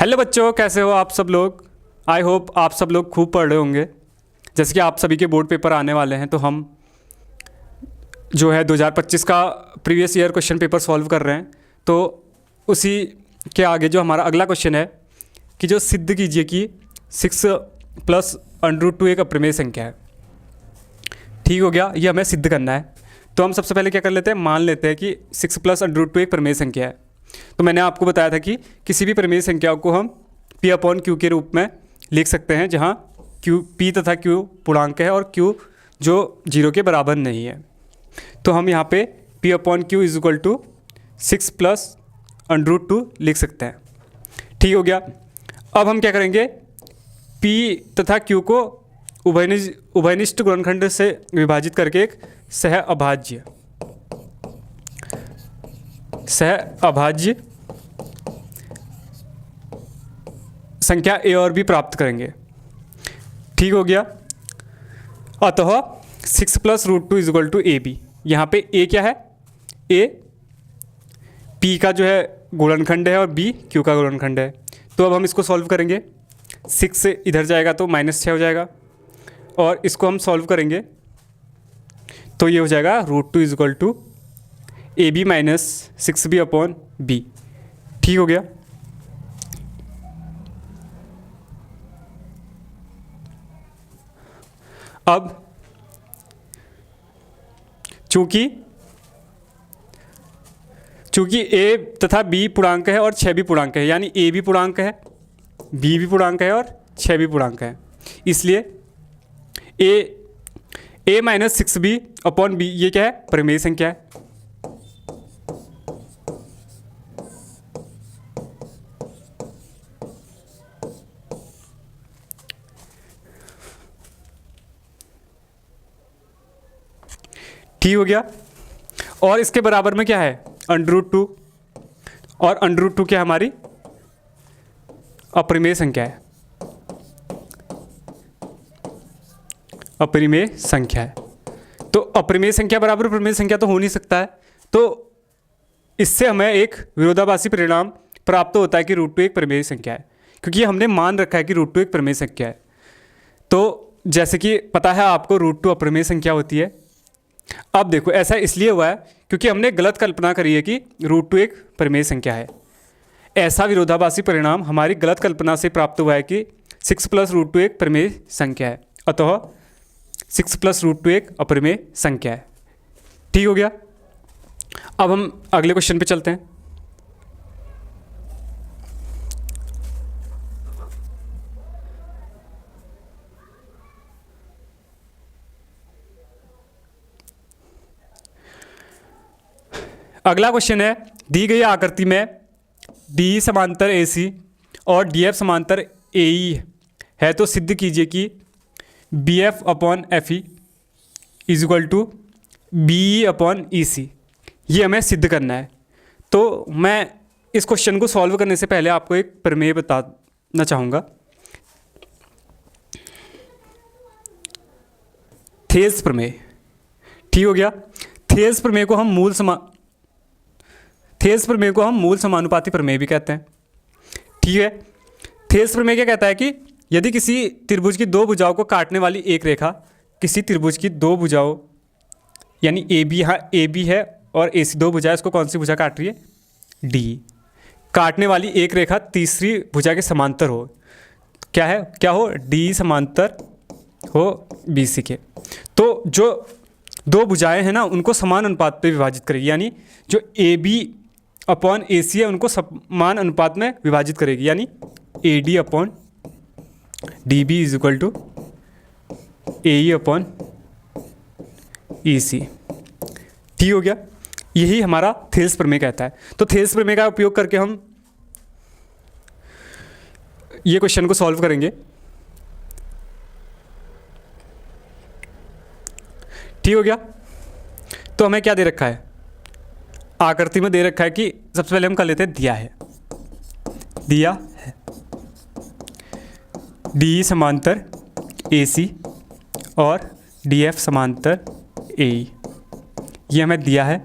Hello बच्चों, कैसे हो आप सब लोग। आई होप आप सब लोग खूब पढ़ रहे होंगे। जैसे कि आप सभी के बोर्ड पेपर आने वाले हैं, तो हम जो है 2025 का previous year question paper solve कर रहे हैं। तो उसी के आगे जो हमारा अगला क्वेश्चन है कि जो सिद्ध कीजिए कि 6 प्लस √2 एक अप्रमेय संख्या है। ठीक हो गया, ये हमें सिद्ध करना है। तो हम सबसे पहले क्या कर लेते हैं, मान लेते हैं कि 6 प्लस √2 एक प्रमेय संख्या है। तो मैंने आपको बताया था कि किसी भी प्रमेय संख्या को हम P/Q के रूप में लिख सकते हैं, जहाँ P तथा Q पूर्णांक है और Q जो 0 के बराबर नहीं है। तो हम यहाँ पे P/Q = 6 प्लस √2 लिख सकते हैं। ठीक हो गया। अब हम क्या करेंगे, P तथा Q को उभयनिष्ठ गुणनखंड से विभाजित करके एक सह अभाज्य संख्या A और B प्राप्त करेंगे। ठीक हो गया। अतः 6 प्लस √2 = AB। यहाँ पे A क्या है, A P का जो है गुणनखंड है और B Q का गुणनखंड है। तो अब हम इसको सॉल्व करेंगे। 6 से इधर जाएगा तो -6 हो जाएगा, और इसको हम सॉल्व करेंगे तो ये हो जाएगा √2 = AB - 6B/B। ठीक हो गया। अब चूंकि A तथा B पूर्णांक है और 6 भी पूर्णांक है, यानी A भी पूर्णांक है, B भी पूर्णांक है और 6 भी पूर्णांक है, इसलिए A - 6B/B ये क्या है, प्रमेय संख्या है। ठीक हो गया। और इसके बराबर में क्या है, √2, और √2 क्या हमारी अपरिमेय संख्या है, अपरिमेय संख्या है। तो अपरिमेय संख्या बराबर प्रमेय संख्या तो हो नहीं सकता है, तो इससे हमें एक विरोधाभासी परिणाम प्राप्त होता है कि √2 एक प्रमेय संख्या है, क्योंकि हमने मान रखा है कि √2 एक प्रमेय संख्या है। तो जैसे कि पता है आपको, √2 अप्रमेय संख्या होती है। अब देखो, ऐसा इसलिए हुआ है क्योंकि हमने गलत कल्पना करी है कि √2 एक प्रमेय संख्या है। ऐसा विरोधाभासी परिणाम हमारी गलत कल्पना से प्राप्त हुआ है कि 6 प्लस √2 एक प्रमेय संख्या है, अतः 6 प्लस √2 एक अप्रमेय संख्या है। ठीक हो गया। अब हम अगले क्वेश्चन पे चलते हैं। अगला क्वेश्चन है, दी गई आकृति में DE समांतर AC और DF समांतर AE है, तो सिद्ध कीजिए कि BF/FE = BE/EC। ये हमें सिद्ध करना है। तो मैं इस क्वेश्चन को सॉल्व करने से पहले आपको एक प्रमेय बताना चाहूँगा। थेल्स प्रमेय। ठीक हो गया। थेल्स प्रमेय को हम मूल समानुपाती प्रमेय भी कहते हैं। ठीक है। थेल्स प्रमेय क्या कहता है कि यदि किसी त्रिभुज की दो भुजाओं को काटने वाली एक रेखा, किसी त्रिभुज की दो भुजाओं यानी AB है और AC दो भुजाएं, इसको कौन सी भुजा काट रही है, D, काटने वाली एक रेखा तीसरी भुजा के समांतर हो, क्या हो, D समांतर हो BC के, तो जो दो भुजाएं हैं ना, उनको समान अनुपात पे विभाजित करेगी, यानी जो AB/AC है उनको समान अनुपात में विभाजित करेगी, यानी AD/DB = AE/EC। ठीक हो गया। यही हमारा थेल्स प्रमेय कहता है। तो थेल्स प्रमेय का उपयोग करके हम ये क्वेश्चन को सॉल्व करेंगे। ठीक हो गया। तो हमें क्या दे रखा है, आकृति में दे रखा है कि सबसे पहले हम कर लेते हैं, दिया है DE समांतर AC और DF समांतर AE, ये हमें दिया है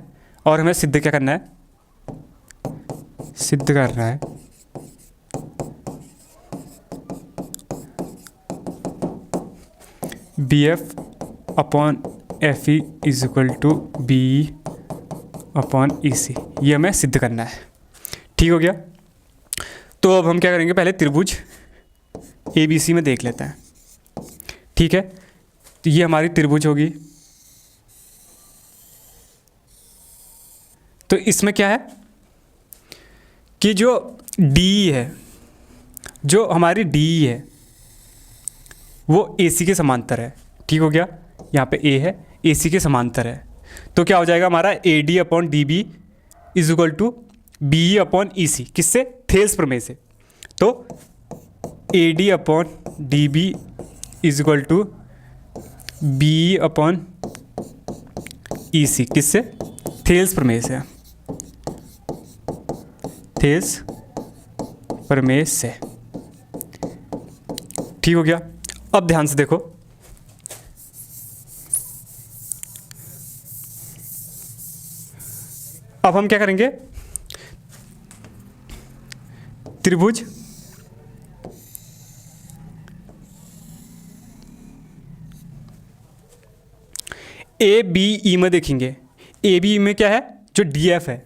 और हमें सिद्ध क्या करना है, सिद्ध करना है B F upon F E is equal to B E upon E C, ये हमें सिद्ध करना है। ठीक हो गया। तो अब हम क्या करेंगे, पहले त्रिभुज ए बी सी में देख लेते हैं। ठीक है, तो ये हमारी त्रिभुज होगी। तो इसमें क्या है कि जो डी है, जो हमारी डी है वो ए सी के समांतर है। ठीक हो गया, यहाँ पे ए है, ए सी के समांतर है। तो क्या हो जाएगा हमारा A D upon D B is equal to B E upon E C, किससे, थेल्स प्रमेय से। तो A D upon D B is equal to B E upon E C, किससे, थेल्स प्रमेय से, थेल्स प्रमेय से। ठीक हो गया। अब ध्यान से देखो, अब हम क्या करेंगे, त्रिभुज ए बी ई में देखेंगे। ए बी ई में क्या है, जो डी एफ है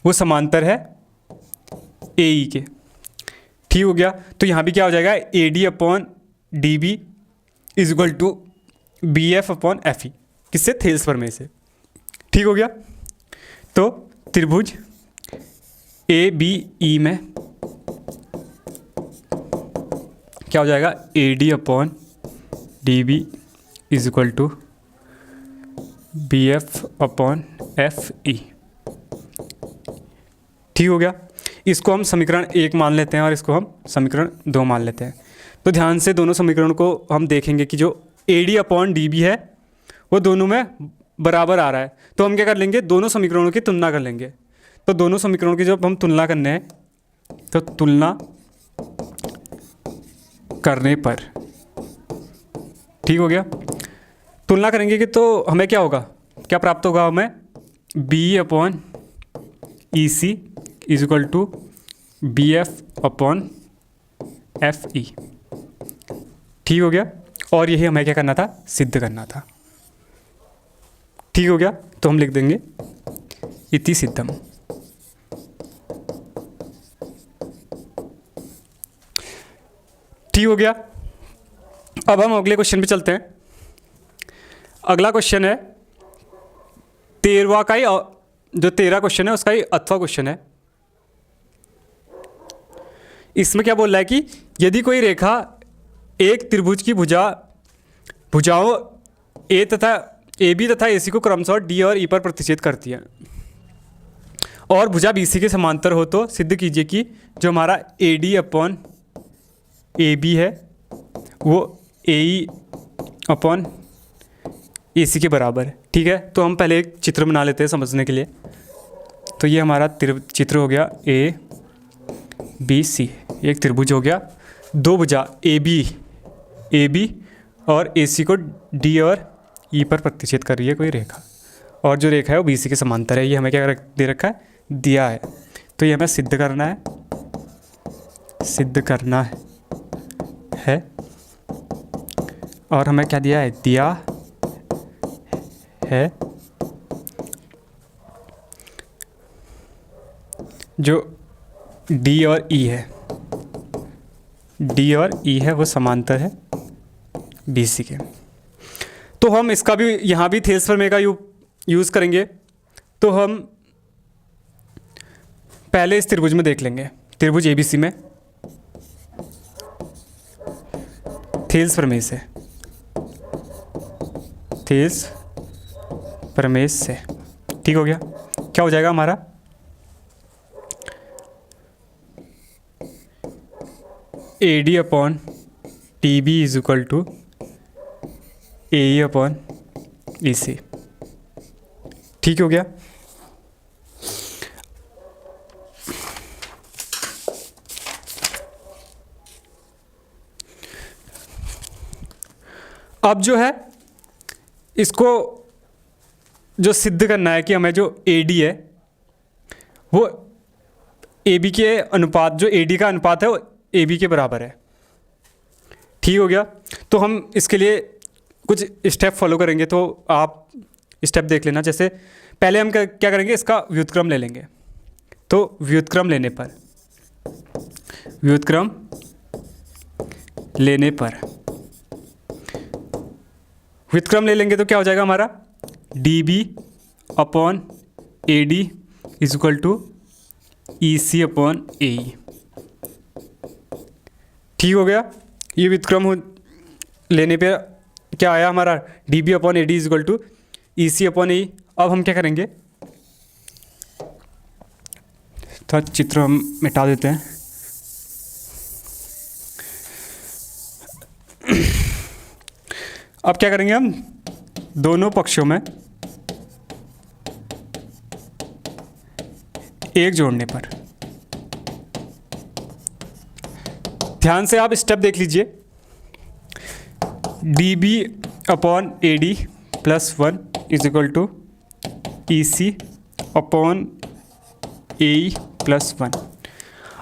वो समांतर है ए ई के। ठीक हो गया। तो यहाँ भी क्या हो जाएगा, A D upon D B is equal to B F upon F E, किससे, थेल्स प्रमेय से। ठीक हो गया। तो त्रिभुज ए बी ई में क्या हो जाएगा, A D upon D B is equal to B F upon F E. ठीक हो गया। इसको हम समीकरण 1 मान लेते हैं और इसको हम समीकरण 2 मान लेते हैं। तो ध्यान से दोनों समीकरण को हम देखेंगे कि जो A D upon D B है वो दोनों में बराबर आ रहा है। तो हम क्या कर लेंगे, दोनों समीकरणों की तुलना कर लेंगे। तो दोनों समीकरणों की जब हम तुलना करने हैं, तो तुलना करने पर, ठीक हो गया, तुलना करेंगे कि तो हमें क्या होगा, क्या प्राप्त होगा, हमें B upon E C is equal to B F upon F E. ठीक हो गया। और यही हमें क्या करना था, सिद्ध करना था। ठीक हो गया। तो हम लिख देंगे इति सिद्धम। ठीक हो गया। अब हम अगले क्वेश्चन पे चलते हैं। अगला क्वेश्चन है 13वां का ही, जो 13 क्वेश्चन है उसका ही अथवा क्वेश्चन है। इसमें क्या बोल रहा है कि यदि कोई रेखा एक त्रिभुज की भुजाओं ए तथा ए बी तथा ए सी को क्रमशः डी और ई पर प्रतिच्छेद करती है और भुजा बी सी के समांतर हो, तो सिद्ध कीजिए कि जो हमारा A D upon A B है वो ए ई अपॉन ए सी के बराबर है। ठीक है। तो हम पहले एक चित्र बना लेते हैं समझने के लिए। तो ये हमारा चित्र हो गया ए बी सी, एक त्रिभुज हो गया, दो भुजा ए बी और ए सी को डी और ई पर प्रतिच्छेद कर रही है कोई रेखा, और जो रेखा है वो बी सी के समांतर है। ये हमें क्या दे रखा है, दिया है। तो ये हमें सिद्ध करना है और हमें क्या दिया है, दिया है जो डी और ई है, डी और ई है वो समांतर है बी सी के। तो हम इसका भी यहाँ भी थेल्स प्रमेय का यूज़ करेंगे। तो हम पहले इस त्रिभुज में देख लेंगे, त्रिभुज ए बी सी में थेल्स प्रमेय से, थेल्स प्रमेय से। ठीक हो गया। क्या हो जाएगा हमारा, A D upon T B is equal to A E upon E C. ठीक हो गया। अब जो है इसको जो सिद्ध करना है कि हमें जो ए डी है वो ए बी के अनुपात, जो ए डी का अनुपात है वो ए बी के बराबर है। ठीक हो गया। तो हम इसके लिए कुछ स्टेप फॉलो करेंगे, तो आप स्टेप देख लेना। जैसे पहले हम क्या करेंगे, इसका व्युत्क्रम ले लेंगे। तो व्युत्क्रम लेने लेंगे तो क्या हो जाएगा हमारा, dB upon AD is equal to EC upon AE। ठीक हो गया। ये व्युत्क्रम लेने पे क्या आया हमारा, dB upon AD is equal to EC upon AE। अब हम क्या करेंगे, थोड़ा चित्र हम मिटा देते हैं। अब क्या करेंगे, हम दोनों पक्षों में एक जोड़ने पर, ध्यान से आप स्टेप देख लीजिए, dB upon AD plus 1 is equal to EC upon AE plus 1।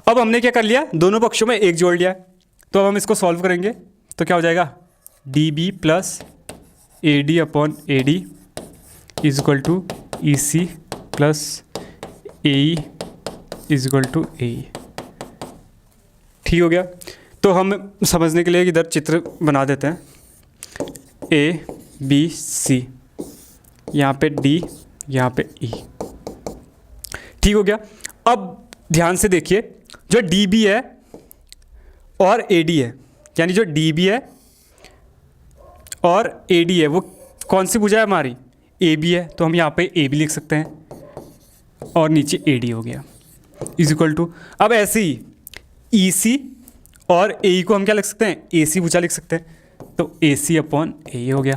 अब हमने क्या कर लिया, दोनों पक्षों में एक जोड़ लिया। तो अब हम इसको सॉल्व करेंगे तो क्या हो जाएगा, dB plus AD upon AD is equal to EC plus AE is equal to AE। ठीक हो गया। तो हम समझने के लिए इधर चित्र बना देते हैं, ABC, यहाँ पे D, यहाँ पे E। ठीक हो गया। अब ध्यान से देखिए, जो dB है और AD है, यानी जो dB है और AD है, वो कौन सी भुजा है हमारी, AB है। तो हम यहाँ पे AB लिख सकते हैं और नीचे AD हो गया इज इक्वल टू। अब ऐसे ही EC और AE को हम क्या लिख सकते हैं, AC भुजा लिख सकते हैं। तो AC अपॉन AE हो गया।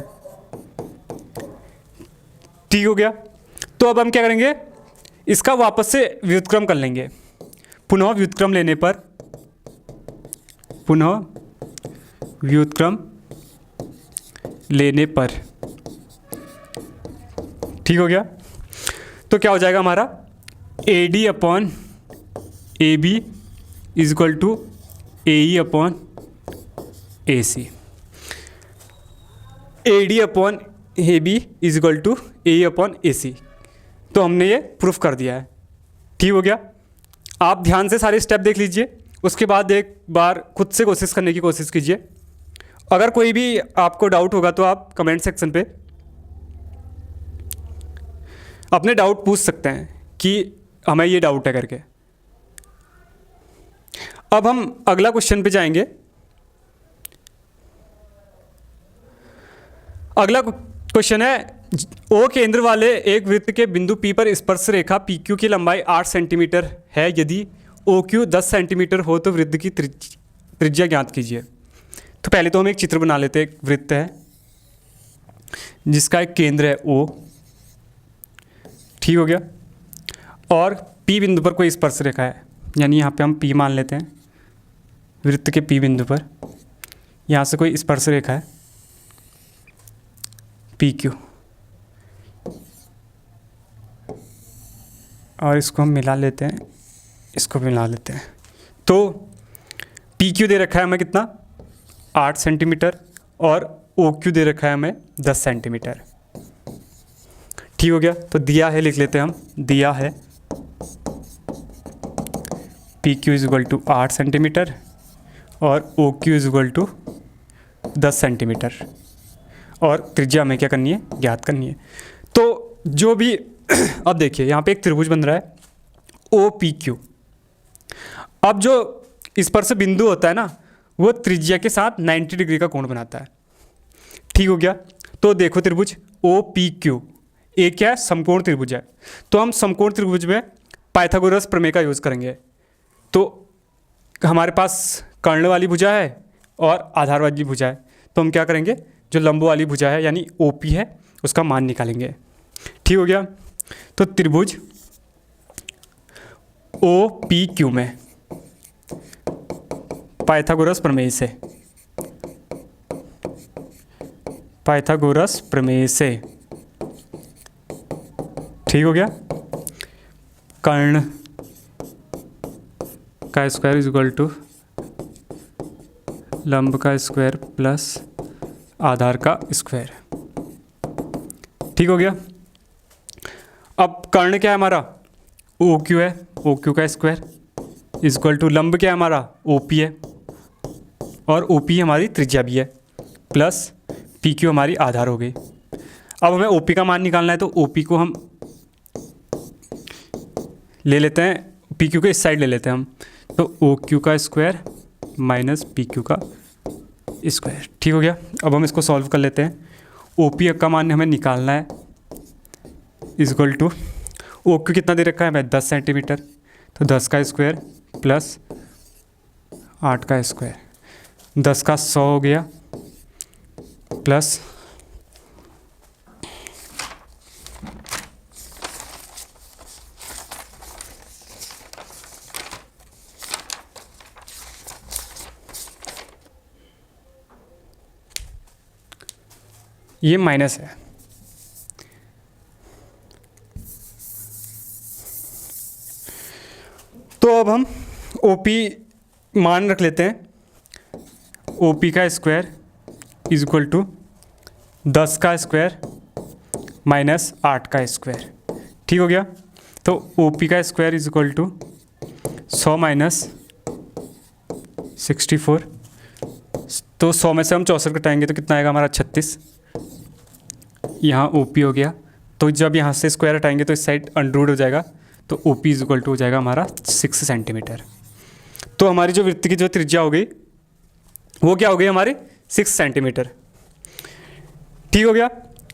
ठीक हो गया। तो अब हम क्या करेंगे, इसका वापस से व्युत्क्रम कर लेंगे। पुनः व्युत्क्रम लेने पर ठीक हो गया। तो क्या हो जाएगा हमारा, AD upon AB is equal to AE upon AC। AD upon AB is equal to AE upon AC। तो हमने ये प्रूफ कर दिया है। ठीक हो गया। आप ध्यान से सारे स्टेप देख लीजिए, उसके बाद एक बार खुद से कोशिश करने की कोशिश कीजिए। अगर कोई भी आपको डाउट होगा तो आप कमेंट सेक्शन पे अपने डाउट पूछ सकते हैं कि हमें ये डाउट है करके। अब हम अगला क्वेश्चन पे जाएंगे। अगला क्वेश्चन है, O केंद्र वाले एक वृत्त के बिंदु P पर स्पर्श रेखा PQ की लंबाई 8 सेंटीमीटर है। यदि OQ 10 सेंटीमीटर हो तो वृत्त की त्रिज्या ज्ञात कीजिए। तो पहले तो हम एक चित्र बना लेते हैं। एक वृत्त है जिसका एक केंद्र है O, ठीक हो गया, और P बिंदु पर कोई स्पर्श रेखा है, यानी यहाँ पे हम P मान लेते हैं। वृत्त के P बिंदु पर यहाँ से कोई स्पर्श रेखा है PQ, और इसको हम मिला लेते हैं, इसको मिला लेते हैं। तो PQ दे रखा है हमें कितना, 8 सेंटीमीटर, और OQ दे रखा है हमें 10 सेंटीमीटर। ठीक हो गया। तो दिया है, लिख लेते हैं हम, दिया है PQ is equal to 8 centimetre और OQ is equal to 10 centimetre, और त्रिज्या हमें क्या करनी है, ज्ञात करनी है। तो जो भी अब देखिए यहाँ पे एक त्रिभुज बन रहा है OPQ। अब जो स्पर्श बिंदु होता है ना, वो त्रिज्या के साथ 90 डिग्री का कोण बनाता है। ठीक हो गया। तो देखो त्रिभुज OPQ एक क्या है, समकोण त्रिभुज है। तो हम समकोण त्रिभुज में पाइथागोरस प्रमेय का यूज़ करेंगे। तो हमारे पास कर्ण वाली भुजा है और आधार वाली भुजा है। तो हम क्या करेंगे, जो लंब वाली भुजा है यानी OP है, उसका मान निकालेंगे। ठीक हो गया। तो त्रिभुज OPQ में पाइथागोरस प्रमेय से ठीक हो गया, कर्ण का स्क्वायर इज इक्वल टू लंब का स्क्वायर प्लस आधार का स्क्वायर। ठीक हो गया। अब कर्ण क्या है हमारा, ओ क्यू है, ओ क्यू का स्क्वायर इक्वल टू लंब क्या है हमारा, ओ पी है, और ओ पी हमारी त्रिज्या भी है, प्लस पी क्यू हमारी आधार हो गई। अब हमें ओ पी का मान निकालना है, तो ओ पी को हम ले लेते हैं, पी क्यू के इस साइड ले लेते हैं हम, तो ओ क्यू का स्क्वायर माइनस पी क्यू का स्क्वायर। ठीक हो गया। अब हम इसको सॉल्व कर लेते हैं। ओ पी का मान हमें निकालना है इक्वल टू, ओ क्यू कितना दे रखा है हमें, 10 सेंटीमीटर, तो 10 का स्क्वायर प्लस 8 का स्क्वायर, 10 का 100 हो गया, प्लस ये माइनस है, तो अब हम ओ पी मान रख लेते हैं। ओ पी का स्क्वायर इज इक्वल टू 10 का स्क्वायर माइनस 8 का स्क्वायर। ठीक हो गया। तो ओ पी का square is equal to 100 minus 64, तो 100 में से हम 64 घटाएंगे तो कितना आएगा हमारा 36। यहाँ ओ पी हो गया, तो जब यहाँ से स्क्वायर हटाएंगे तो इस साइड अंडरवुड हो जाएगा, तो O P is equal to हो जाएगा हमारा 6 सेंटीमीटर। तो हमारी जो वृत्त की जो त्रिज्या हो गई वो क्या हो गई हमारी, 6 सेंटीमीटर। ठीक हो गया।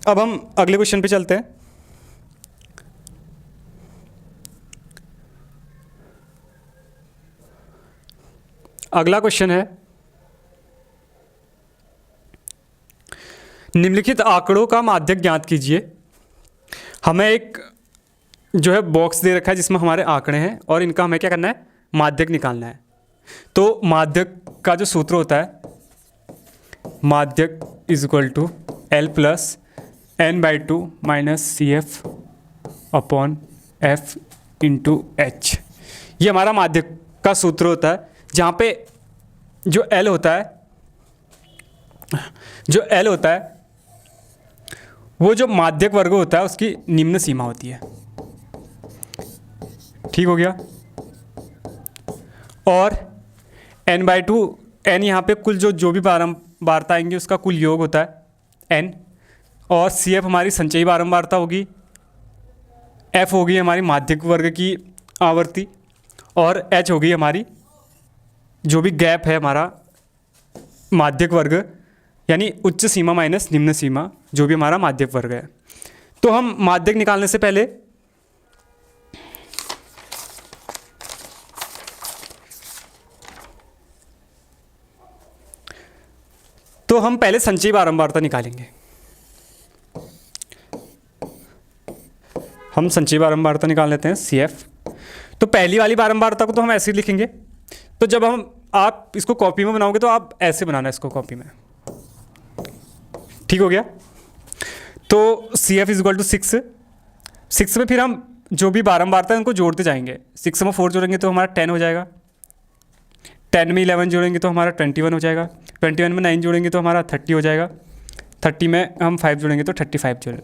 अब हम अगले क्वेश्चन पे चलते हैं। अगला क्वेश्चन है, निम्नलिखित आंकड़ों का माध्यक ज्ञात कीजिए। हमें एक जो है बॉक्स दे रखा है जिसमें हमारे आंकड़े हैं और इनका हमें क्या करना है, माध्यक निकालना है। तो माध्यक का जो सूत्र होता है, माध्यक is equal to L plus N by two minus C F upon F into H. ये हमारा माध्यक का सूत्र होता है, जहाँ पे जो एल होता है वो जो माध्यक वर्ग होता है उसकी निम्न सीमा होती है। ठीक हो गया। और n बाई टू, एन यहाँ पे कुल जो भी बारंबारता आएंगी उसका कुल योग होता है n, और सी एफ हमारी संचयी बारंबारता होगी, एफ होगी हमारी माध्यक वर्ग की आवर्ती, और एच होगी हमारी जो भी गैप है हमारा माध्यक वर्ग, यानी उच्च सीमा माइनस निम्न सीमा, जो भी हमारा माध्यक वर्ग है। तो हम माध्यक निकालने से पहले संचयी बारंबारता निकालेंगे। हम संचयी बारंबारता निकाल लेते हैं सी एफ। तो पहली वाली बारंबारता को तो हम ऐसे ही लिखेंगे। तो जब आप इसको कॉपी में बनाओगे तो आप ऐसे बनाना इसको कॉपी में। ठीक हो गया। तो C F is equal to 6 में फिर हम जो भी बारंबारता है उनको जोड़ते जाएंगे। 6 में 4 जोड़ेंगे तो हमारा 10 हो जाएगा, 10 में 11 जोड़ेंगे तो हमारा 21 हो जाएगा, 21 में 9 जोड़ेंगे तो हमारा 30 हो जाएगा, 30 में हम 5 जोड़ेंगे तो 35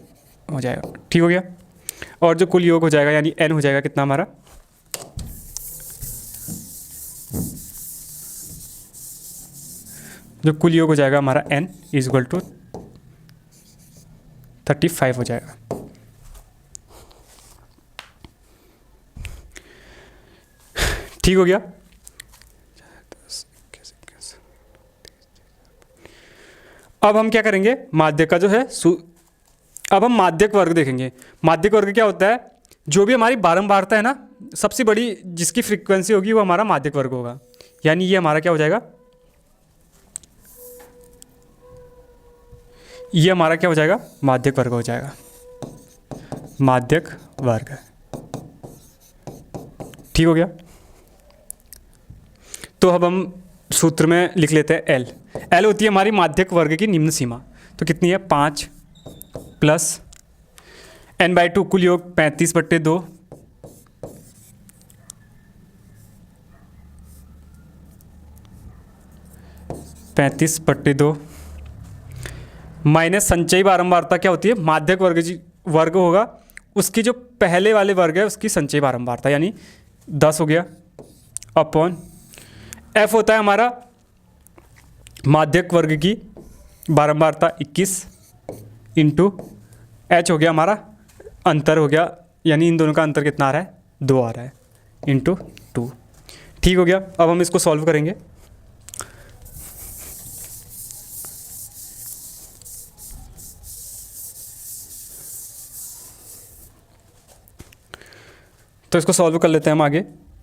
हो जाएगा। ठीक हो गया। और जो कुल योग हो जाएगा यानी n हो जाएगा कितना हमारा, जो कुल योग हो जाएगा हमारा n इज इक्वल टू 35 हो जाएगा। ठीक हो गया। अब हम क्या करेंगे, माध्यक का जो है अब हम माध्यक वर्ग देखेंगे। माध्यक वर्ग क्या होता है, जो भी हमारी बारंबारता है ना, सबसे बड़ी जिसकी फ्रीक्वेंसी होगी वो हमारा माध्यक वर्ग होगा। यानी ये हमारा क्या हो जाएगा, ये हमारा क्या हो जाएगा, माध्यक वर्ग हो जाएगा, माध्यक वर्ग। ठीक हो गया। तो अब हम सूत्र में लिख लेते हैं एल। एल होती है हमारी माध्यक वर्ग की निम्न सीमा। तो कितनी है, 5 प्लस n बाई टू कुल योग 35/2 35 35/2 माइनस संचयी बारंबारता क्या होती है, माध्यक वर्ग होगा उसकी जो पहले वाले वर्ग है उसकी संचयी बारंबारता, यानी 10 हो गया अपॉन एफ होता है हमारा माध्यक वर्ग की बारंबारता 21 इंटू एच हो गया हमारा अंतर हो गया, यानी इन दोनों का अंतर कितना आ रहा है, 2 आ रहा है इंटू 2। ठीक हो गया। अब हम इसको सॉल्व करेंगे। तो इसको सॉल्व कर लेते हैं हम आगे।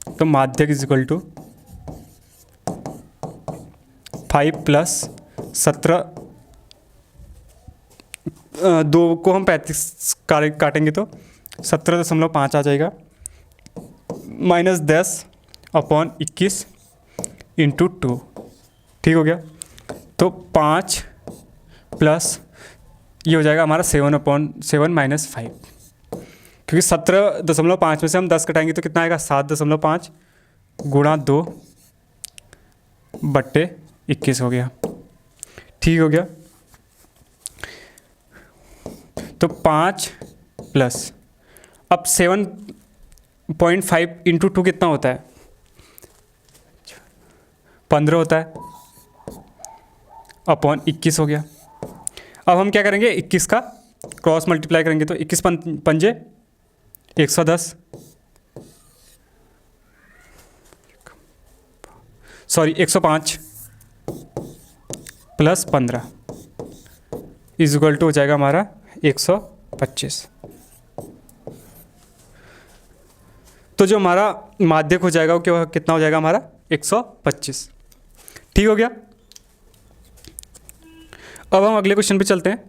तो माध्यक इज इक्वल टू 5 प्लस 17, 2 को हम 35 काटेंगे तो 17.5 आ जाएगा, माइनस 10 अपॉन 21 इंटू 2। ठीक हो गया। तो 5 प्लस ये हो जाएगा हमारा 7/7 माइनस 5, क्योंकि 17.5 में से हम 10 कटाएंगे तो कितना आएगा, 7.5 गुणा 2/21 हो गया। ठीक हो गया। तो 5 प्लस अब 7.5 इंटू 2 कितना होता है, 15 होता है अपॉन 21 हो गया। अब हम क्या करेंगे, 21 का क्रॉस मल्टीप्लाई करेंगे तो 21 पंजे 110, sorry 105 plus 15 is equal to हो जाएगा हमारा 125। तो जो हमारा माध्यक हो जाएगा वो क्या कितना हो जाएगा हमारा, 125। ठीक हो गया। अब हम अगले क्वेश्चन पे चलते हैं।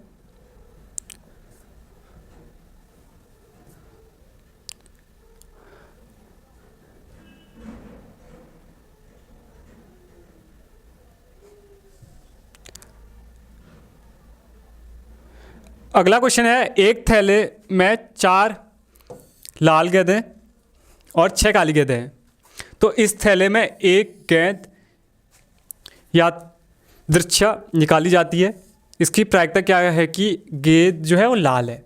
अगला क्वेश्चन है, एक थैले में 4 लाल गेंदें और 6 काली गेंदें हैं। तो इस थैले में एक गेंद यादृच्छा निकाली जाती है। इसकी प्रायिकता क्या है कि गेंद जो है वो लाल है।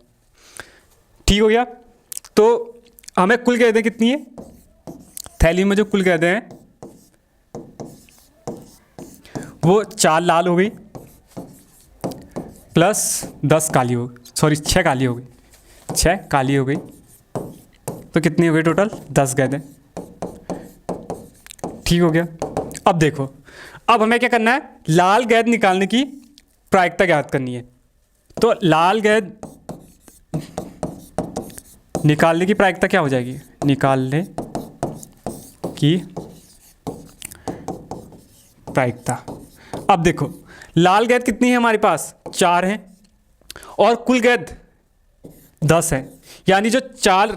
ठीक हो गया। तो हमें कुल गेंदें कितनी है, थैली में जो कुल गेंदें हैं वो 4 लाल हो गई प्लस 10 काली हो, सॉरी 6 काली हो गई, 6 काली हो गई। तो कितनी हो गई टोटल, 10 गेंदें। ठीक हो गया। अब देखो, अब हमें क्या करना है, लाल गेंद निकालने की प्रायिकता ज्ञात करनी है। तो लाल गेंद निकालने की प्रायिकता क्या हो जाएगी, निकालने की प्रायिकता। अब देखो लाल गेंद कितनी है हमारे पास, 4 हैं और कुल गेंद 10 है, यानी जो 4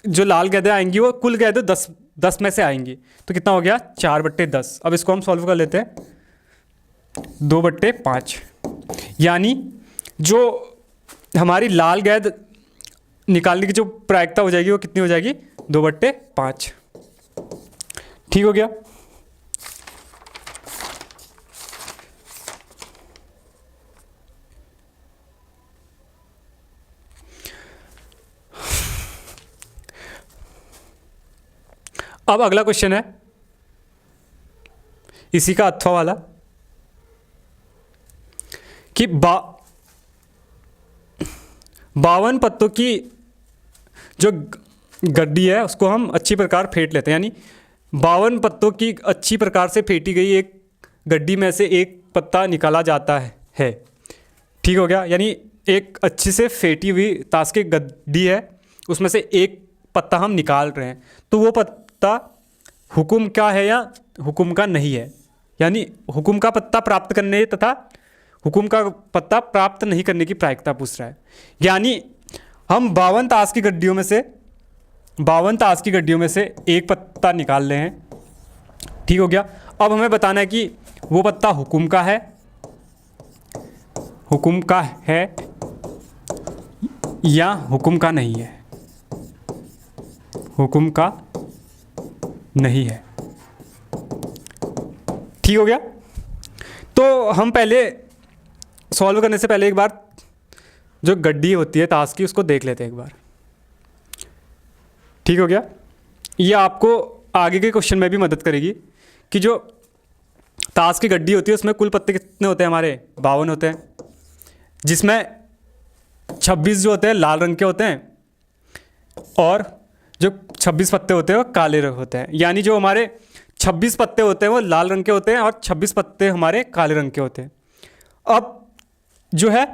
जो लाल गेंदें आएंगी वो कुल गेंदें 10 में से आएंगी। तो कितना हो गया, 4/10। अब इसको हम सॉल्व कर लेते हैं, 2/5, यानी जो हमारी लाल गेंद निकालने की जो प्रायिकता हो जाएगी वो कितनी हो जाएगी, 2/5। ठीक हो गया। अब अगला क्वेश्चन है इसी का अथवा वाला कि 52 पत्तों की जो गड्डी है उसको हम अच्छी प्रकार फेंट लेते हैं, यानी 52 पत्तों की अच्छी प्रकार से फेंटी गई एक गड्डी में से एक पत्ता निकाला जाता है। ठीक हो गया। यानी एक अच्छी से फेंटी हुई ताश की गड्डी है, उसमें से एक पत्ता हम निकाल रहे हैं। तो वो पत्ता हुकुम का है या हुकुम का नहीं है, यानी हुकुम का पत्ता प्राप्त करने तथा हुकुम का पत्ता प्राप्त नहीं करने की प्रायिकता पूछ रहा है। यानी हम 52 ताश की गड्डियों में से एक पत्ता निकाल रहे हैं। ठीक हो गया। अब हमें बताना है कि वो पत्ता हुकुम का है या हुकुम का नहीं है, हुकुम का नहीं है। ठीक हो गया। तो हम पहले सॉल्व करने से पहले एक बार जो गड्डी होती है ताश की उसको देख लेते हैं एक बार। ठीक हो गया। ये आपको आगे के क्वेश्चन में भी मदद करेगी कि जो ताश की गड्डी होती है उसमें कुल पत्ते कितने होते हैं हमारे, 52 होते हैं, जिसमें 26 जो होते हैं लाल रंग के होते हैं और जो 26 पत्ते होते हैं वो काले रंग होते हैं। यानी जो हमारे 26 पत्ते होते हैं वो लाल रंग के होते हैं और 26 पत्ते हमारे काले रंग के होते हैं। अब जो है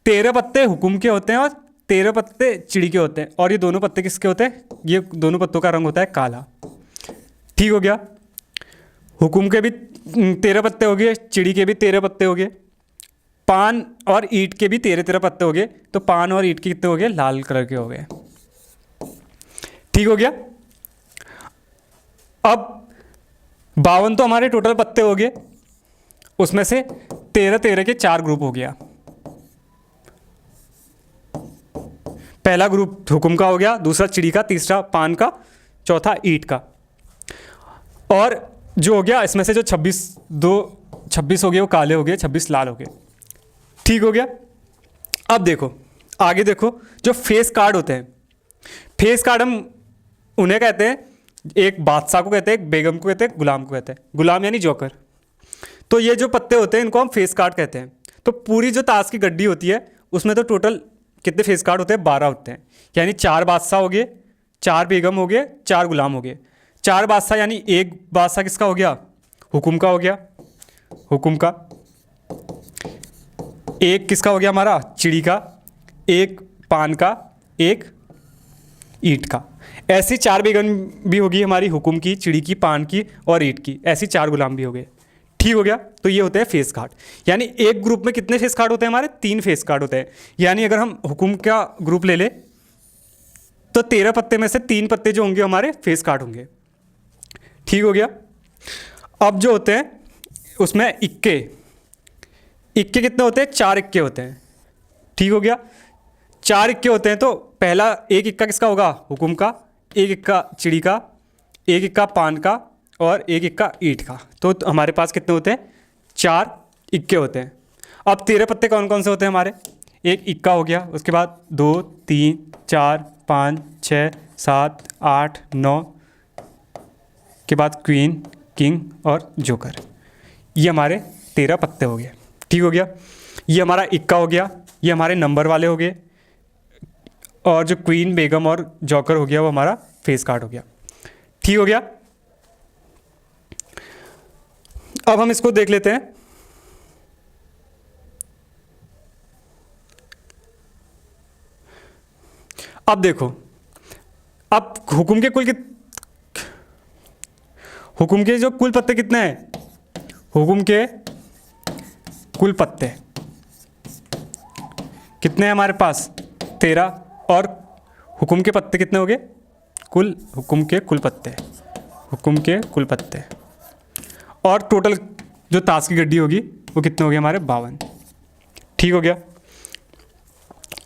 13 पत्ते हुकुम के होते हैं और 13 पत्ते चिड़ी के होते हैं, और ये दोनों पत्ते किसके होते हैं, ये दोनों पत्तों का रंग होता है काला। ठीक हो गया। हुकुम के भी 13 पत्ते हो गए, चिड़ी के भी 13 पत्ते हो गए, पान और ईंट के भी 13 पत्ते हो गए। तो पान और ईंट के कितने हो गए, लाल कलर के हो गए। ठीक हो गया। अब 52 तो हमारे टोटल पत्ते हो गए, उसमें से 13 के 4 ग्रुप हो गया। पहला ग्रुप हुकुम का हो गया, दूसरा चिड़ी का, तीसरा पान का, चौथा ईंट का। और जो हो गया इसमें से जो 26 हो गए वो काले हो गए, 26 लाल हो गए। ठीक हो गया। अब देखो आगे देखो, जो फेस कार्ड होते हैं, फेस कार्ड हम उन्हें कहते हैं, एक बादशाह को कहते हैं, एक बेगम को कहते हैं, गुलाम को कहते हैं। गुलाम यानी जोकर। तो ये जो पत्ते होते हैं इनको हम फेस कार्ड कहते हैं। तो पूरी जो ताश की गड्डी होती है उसमें तो टोटल कितने फेस कार्ड होते हैं, 12 होते हैं। यानी 4 बादशाह हो गए, 4 बेगम हो गए, 4 गुलाम हो गए। 4 बादशाह यानी एक बादशाह किसका हो गया, हुकुम का हो गया, हुकुम का। एक किसका हो गया हमारा, चिड़ी का, एक पान का, एक ईंट का। ऐसी 4 बेगम भी होगी हमारी, हुकुम की, चिड़ी की, पान की और ईंट की। ऐसी 4 गुलाम भी हो गए। ठीक हो गया। तो ये होते हैं फेस कार्ड। यानी एक ग्रुप में कितने फेस कार्ड होते हैं हमारे, 3 फेस कार्ड होते हैं। यानी अगर हम हुकुम का ग्रुप ले ले तो 13 पत्ते में से 3 पत्ते जो होंगे हमारे फेस कार्ड होंगे। ठीक हो गया। अब जो होते हैं उसमें इक्के कितने होते हैं, 4 इक्के होते हैं। ठीक हो गया। 4 इक्के होते हैं तो पहला एक इक्का किसका होगा, हुकुम का, एक इक्का चिड़ी का, एक इक्का पान का और एक इक्का ईंट का। तो हमारे पास कितने होते हैं, 4 इक्के होते हैं। अब 13 पत्ते कौन कौन से होते हैं हमारे, एक इक्का हो गया, उसके बाद 2 3 4 5 6 7 8 9 के बाद क्वीन, किंग और जोकर। ये हमारे 13 पत्ते हो गए। ठीक हो गया। ये हमारा इक्का हो गया, ये हमारे नंबर वाले हो गए, और जो क्वीन, बेगम और जोकर हो गया वो हमारा फेस कार्ड हो गया। ठीक हो गया। अब हम इसको देख लेते हैं। अब देखो, अब हुकुम के जो कुल पत्ते कितने हैं, हुकुम के कुल पत्ते कितने हैं हमारे पास, 13। और हुकुम के पत्ते कितने हो गए, हुकुम के कुल पत्ते, और टोटल जो ताश की गड्डी होगी वो कितने हो गए हमारे, 52। ठीक हो गया।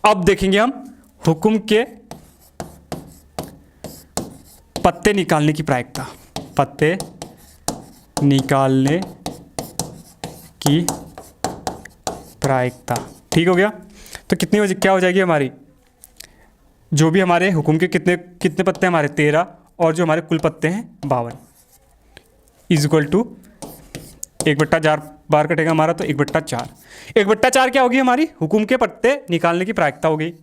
अब देखेंगे हम हुकुम के पत्ते निकालने की प्रायिकता, पत्ते निकालने की प्रायिकता। ठीक हो गया। तो कितनी क्या हो जाएगी हमारी, जो भी हमारे हुकुम के कितने पत्ते हैं हमारे, 13, और जो हमारे कुल पत्ते हैं 52 इज इक्वल टू 1/4 बार कटेगा हमारा, तो 1/4। 1/4 क्या होगी हमारी, हुकुम के पत्ते निकालने की प्रायिकता हो गई।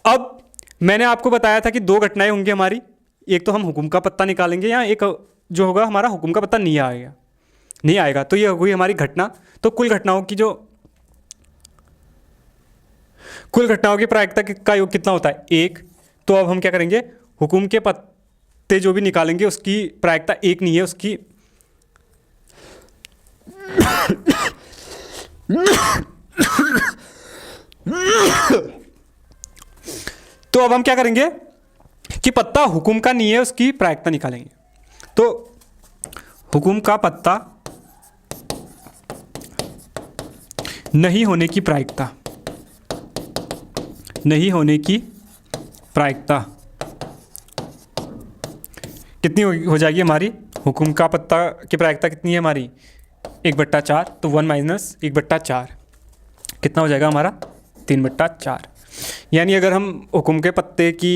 अब मैंने आपको बताया था कि 2 घटनाएं होंगी हमारी, एक तो हम हुकुम का पत्ता निकालेंगे, या एक जो होगा हमारा हुकुम का पत्ता नहीं आएगा। तो ये हो गई हमारी घटना। तो कुल घटनाओं की प्रायिकता का योग कितना होता है, 1। तो अब हम क्या करेंगे, हुकुम के पत्ते जो भी निकालेंगे उसकी प्रायिकता 1 नहीं है, उसकी तो अब हम क्या करेंगे कि पत्ता हुकुम का नहीं है उसकी प्रायिकता निकालेंगे। तो हुकुम का पत्ता नहीं होने की प्रायिकता कितनी हो जाएगी हमारी, हुकुम का पत्ता की प्रायिकता कितनी है हमारी, 1/4, तो 1 माइनस 1/4 कितना हो जाएगा हमारा 3/4। यानी अगर हम हुक्म के पत्ते की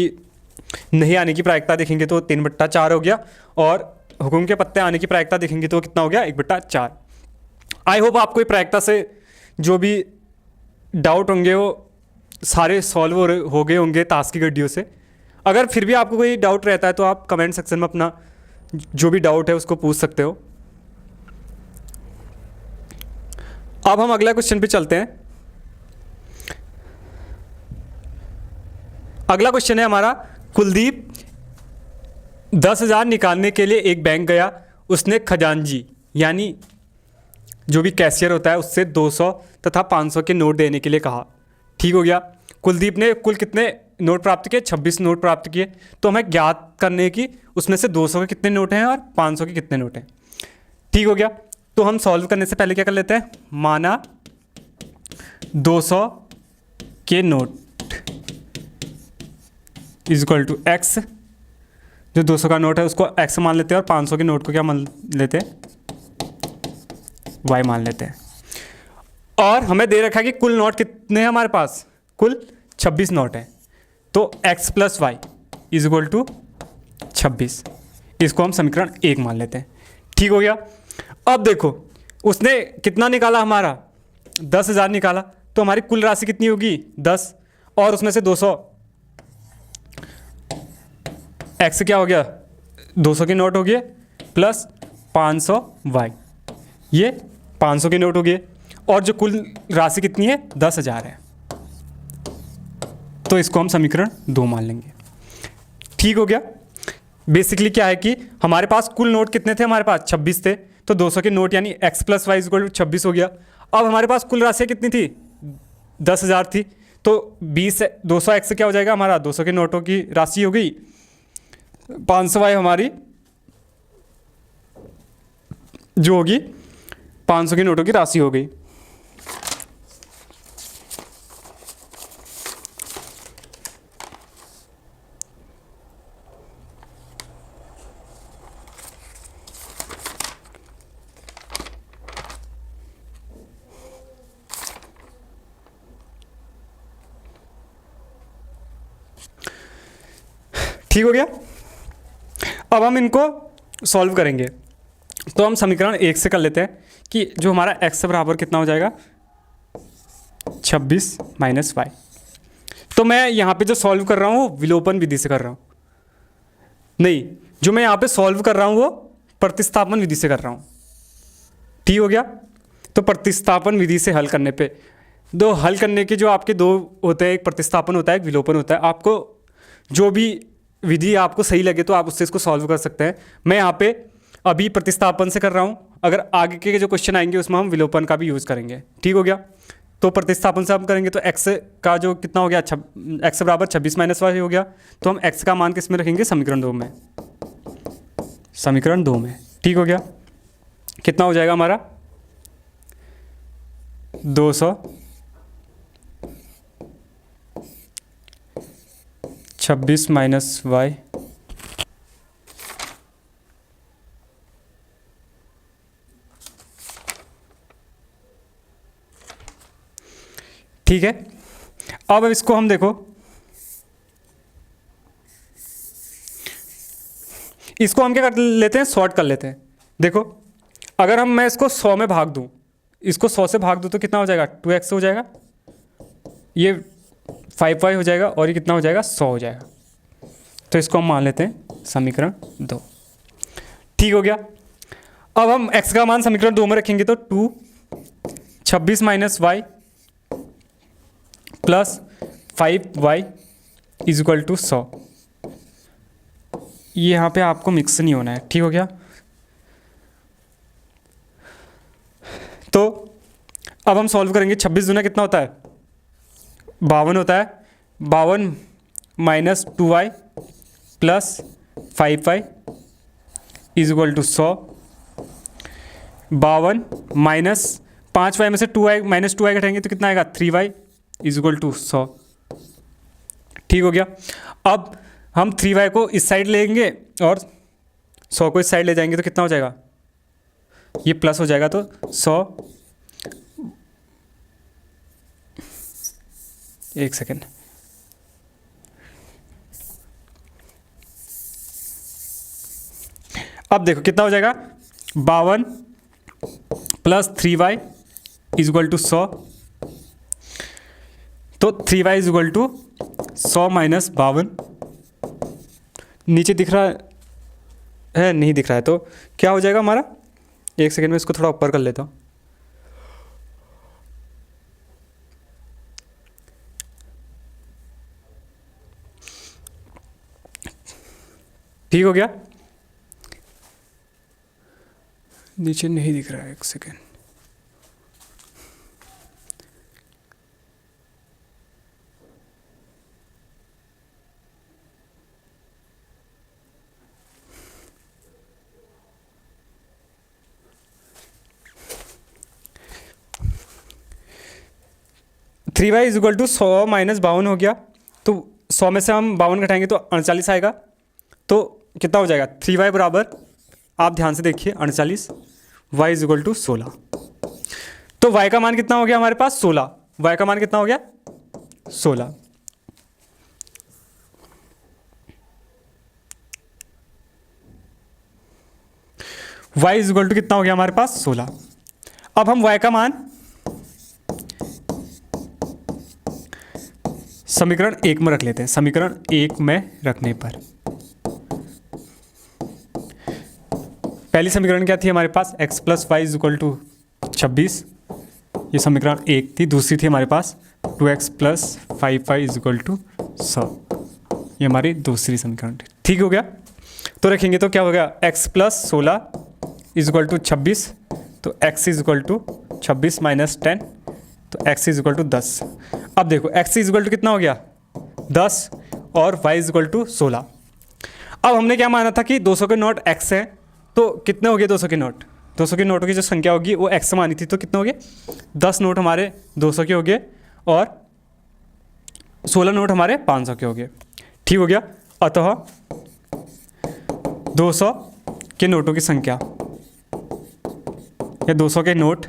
नहीं आने की प्रायिकता देखेंगे तो 3/4 हो गया, और हुक्म के पत्ते आने की प्रायिकता देखेंगे तो कितना हो गया 1/4। आई होप आपको ये प्रायिकता से जो भी डाउट होंगे वो सारे सॉल्व हो गए होंगे ताश की गड्डियों से। अगर फिर भी आपको कोई डाउट रहता है तो आप कमेंट सेक्शन में अपना जो भी डाउट है उसको पूछ सकते हो। अब हम अगला क्वेश्चन पे चलते हैं। अगला क्वेश्चन है हमारा, कुलदीप 10,000 निकालने के लिए एक बैंक गया। उसने खजांची यानी जो भी कैशियर होता है उससे 200 तथा 500 के नोट देने के लिए कहा। ठीक हो गया। कुलदीप ने कुल कितने नोट प्राप्त किए? 26 नोट प्राप्त किए। तो हमें ज्ञात करने की उसमें से 200 के कितने नोट हैं और 500 के कितने नोट हैं। ठीक हो गया। तो हम सॉल्व करने से पहले क्या कर लेते हैं, माना 200 के note is equal to x. जो 200 का नोट है उसको एक्स मान लेते हैं और 500 के नोट को क्या मान लेते हैं, वाई मान लेते हैं। और हमें दे रखा है कि कुल नोट कितने हैं हमारे पास, कुल 26 नोट हैं। तो x plus y is equal to 26, इसको हम समीकरण 1 मान लेते हैं। ठीक हो गया। अब देखो उसने कितना निकाला, हमारा 10,000 निकाला, तो हमारी कुल राशि कितनी होगी 10, और उसमें से 200 x क्या हो गया 200 के नोट हो गए प्लस 500 y, ये 500 के नोट हो गए, और जो कुल राशि कितनी है 10,000 है। तो इसको हम समीकरण 2 मान लेंगे। ठीक हो गया। बेसिकली क्या है कि हमारे पास कुल नोट कितने थे, हमारे पास 26 थे, तो 200 के नोट यानी x plus y equal to 26 हो गया। अब हमारे पास कुल राशि कितनी थी 10,000 थी, तो 200 x क्या हो जाएगा हमारा 200 के नोटों की राशि हो गई, 500 वाई हमारी जो होगी 500 के नोटों की राशि हो गई। ठीक हो गया। अब हम इनको सॉल्व करेंगे, तो हम समीकरण 1 से कर लेते हैं कि जो हमारा x बराबर कितना हो जाएगा 26 माइनस वाई। तो मैं यहाँ पे जो सॉल्व कर रहा हूँ वो विलोपन विधि से कर रहा हूँ, नहीं, जो मैं यहाँ पे सॉल्व कर रहा हूँ वो प्रतिस्थापन विधि से कर रहा हूँ। ठीक हो गया। तो प्रतिस्थापन विधि से हल करने पे दो हल करने के जो आपके दो होते हैं, एक प्रतिस्थापन होता है, एक विलोपन होता है। आपको जो भी विधि आपको सही लगे तो आप उससे इसको सॉल्व कर सकते हैं। मैं यहाँ पे अभी प्रतिस्थापन से कर रहा हूँ, अगर आगे के जो क्वेश्चन आएंगे उसमें हम विलोपन का भी यूज़ करेंगे। ठीक हो गया। तो प्रतिस्थापन से हम करेंगे तो x का जो कितना हो गया, x बराबर 26 माइनस वाई हो गया। तो हम x का मान किस में रखेंगे, समीकरण 2 में, समीकरण 2 में। ठीक हो गया। कितना हो जाएगा हमारा 200 26 माइनस वाई ठीक है। अब इसको हम देखो, इसको हम क्या कर लेते हैं, शॉर्ट कर लेते हैं। देखो अगर मैं इसको 100 में भाग दूं, इसको 100 से भाग दूं तो कितना हो जाएगा 2x हो जाएगा, ये 5y हो जाएगा, और ये कितना हो जाएगा 100 हो जाएगा। तो इसको हम मान लेते हैं समीकरण 2। ठीक हो गया। अब हम x का मान समीकरण 2 में रखेंगे तो 2 26 minus y plus 5y is equal to 100। ये यहाँ पे आपको मिक्स नहीं होना है। ठीक हो गया। तो अब हम सॉल्व करेंगे। 26 दूना कितना होता है 52 होता है, 52 minus 2y plus 5y is equal to 100। 52 minus 5y में से 2y माइनस 2y घटाएंगे तो कितना आएगा 3y इज इक्वल टू 100। ठीक हो गया। अब हम 3y को इस साइड लेंगे और 100 को इस साइड ले जाएंगे तो कितना हो जाएगा ये प्लस हो जाएगा तो 100, एक सेकेंड, अब देखो कितना हो जाएगा, 52 plus 3y is equal to 100, तो 3y is equal to 100 minus 52, नीचे दिख रहा है नहीं दिख रहा है, तो क्या हो जाएगा हमारा, एक सेकेंड में इसको थोड़ा ऊपर कर लेता हूँ, ठीक हो गया, नीचे नहीं दिख रहा है, एक second, three y is equal to 100 minus 52 हो गया, तो 100 में से हम 52 घटाएंगे तो 39 आएगा, तो कितना हो जाएगा, 3y बराबर, आप ध्यान से देखिए 38, y इज इक्वल टू 16, तो y का मान कितना हो गया हमारे पास 16, y का मान कितना हो गया 16, y इज इक्वल टू कितना हो गया हमारे पास 16। अब हम y का मान समीकरण 1 में रख लेते हैं, समीकरण 1 में रखने पर पहली समीकरण क्या थी हमारे पास, x plus y is equal to 26, ये समीकरण 1 थी, दूसरी थी हमारे पास 2x plus 5y is equal to 100, ये हमारी दूसरी समीकरण थी, ठीक हो गया, तो रखेंगे तो क्या हो गया, x plus 16 is equal to 26, तो x is equal to 26 minus 10, तो x इज इक्वल टू 10। अब देखो x इज इक्वल टू कितना हो गया 10 और y इज इक्वल टू 16। अब हमने क्या माना था कि 200 के नोट x है, तो कितने हो गए 200 के नोट, 200 के नोटों की जो संख्या होगी वो x मानी थी, तो कितने हो गए 10 नोट हमारे 200 के हो गए और 16 नोट हमारे 500 के हो गए, ठीक हो गया। अतः 200 के नोटों की संख्या या 200 के नोट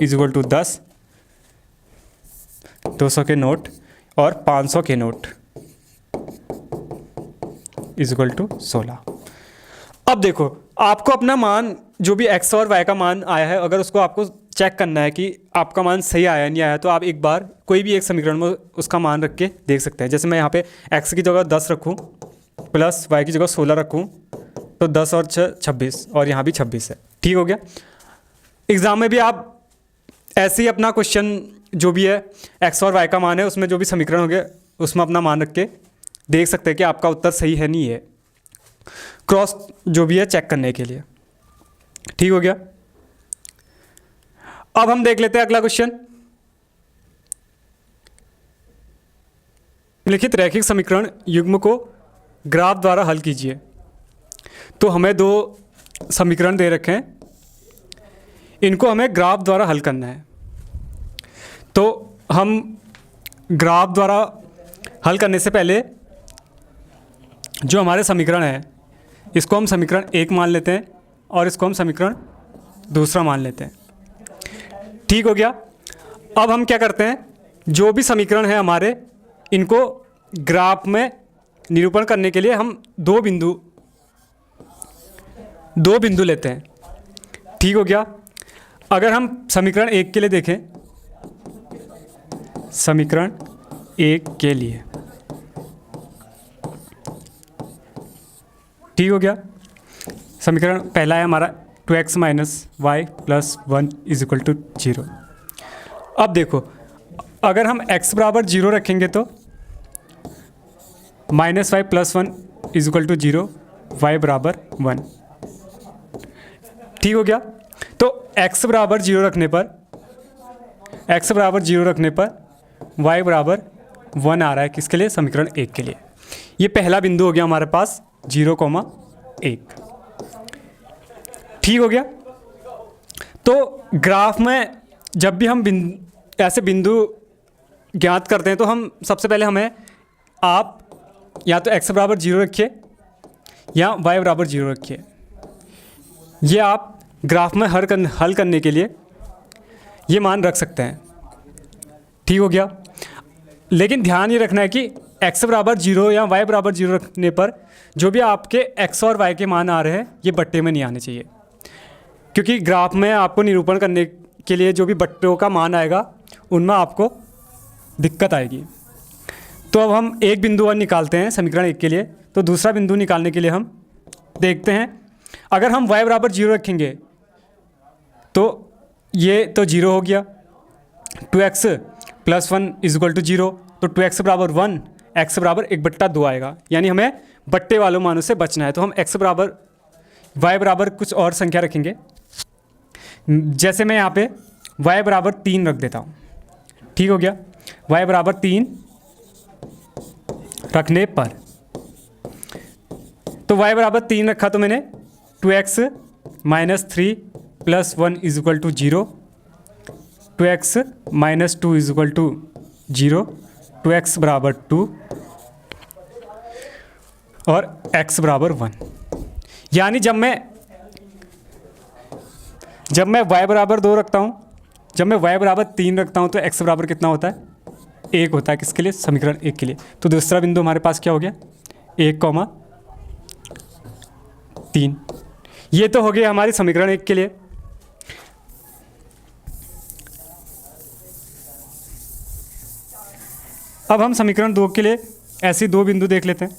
इज इक्वल टू 10, 200 के नोट और 500 के नोट इज इक्वल टू 16। अब देखो आपको अपना मान जो भी x और y का मान आया है, अगर उसको आपको चेक करना है कि आपका मान सही आया नहीं आया, तो आप एक बार कोई भी एक समीकरण में उसका मान रख के देख सकते हैं। जैसे मैं यहाँ पे x की जगह 10 रखूँ प्लस y की जगह 16 रखूँ, तो 10 और 6 26 और यहाँ भी 26 है, ठीक हो गया। एग्ज़ाम में भी आप ऐसे ही अपना क्वेश्चन जो भी है x और y का मान है उसमें जो भी समीकरण हो गया उसमें अपना मान रख के देख सकते हैं कि आपका उत्तर सही है नहीं है, क्रॉस जो भी है चेक करने के लिए, ठीक हो गया। अब हम देख लेते हैं अगला क्वेश्चन। लिखित रैखिक समीकरण युग्म को ग्राफ द्वारा हल कीजिए। तो हमें दो समीकरण दे रखे हैं, इनको हमें ग्राफ द्वारा हल करना है। तो हम ग्राफ द्वारा हल करने से पहले जो हमारे समीकरण है इसको हम समीकरण 1 मान लेते हैं और इसको हम समीकरण दूसरा मान लेते हैं, ठीक हो गया। अब हम क्या करते हैं, जो भी समीकरण है हमारे इनको ग्राफ में निरूपण करने के लिए हम दो बिंदु लेते हैं, ठीक हो गया। अगर हम समीकरण 1 के लिए देखें, समीकरण 1 के लिए, ठीक हो गया। समीकरण पहला है हमारा 2x minus y plus 1 is equal to 0। अब देखो अगर हम x बराबर 0 रखेंगे तो minus y plus 1 is equal to 0, y बराबर 1, ठीक हो गया। तो x बराबर 0 रखने पर y बराबर 1 आ रहा है, किसके लिए, समीकरण 1 के लिए। ये पहला बिंदु हो गया हमारे पास 0,1, ठीक हो गया। तो ग्राफ में जब भी हम ऐसे बिंदु ज्ञात करते हैं तो हम सबसे पहले हमें आप या तो x बराबर 0 रखिए या y बराबर 0 रखिए। ये आप ग्राफ में हल करने के लिए ये मान रख सकते हैं। ठीक हो गया। लेकिन ध्यान ये रखना है कि x बराबर 0 या y बराबर 0 रखने पर जो भी आपके x और y के मान आ रहे हैं ये बट्टे में नहीं आने चाहिए, क्योंकि ग्राफ में आपको निरूपण करने के लिए जो भी बट्टों का मान आएगा उनमें आपको दिक्कत आएगी। तो अब हम एक बिंदु और निकालते हैं समीकरण 1 के लिए। तो दूसरा बिंदु निकालने के लिए हम देखते हैं, अगर हम y बराबर 0 रखेंगे तो ये तो 0 हो गया, 2x + 1 = 0, तो 2x बराबर 1, x बराबर 1/2 आएगा। यानी हमें बट्टे वालों मानों से बचना है। तो हम y बराबर कुछ और संख्या रखेंगे। जैसे मैं यहाँ पे y बराबर 3 रख देता हूँ। ठीक हो गया। y बराबर 3 रखने पर, तो y बराबर 3 रखा तो मैंने 2x - 3 + 1 = 0, 2x - 2 = 0, 2x बराबर 2 और x बराबर 1। यानी जब मैं y बराबर 2 रखता हूँ, जब मैं y बराबर 3 रखता हूँ तो x बराबर कितना होता है? 1 होता है। किसके लिए? समीकरण 1 के लिए। तो दूसरा बिंदु हमारे पास क्या हो गया? 1, 3। ये तो हो गया हमारी समीकरण 1 के लिए। अब हम समीकरण 2 के लिए ऐसे 2 बिंदु देख लेते हैं।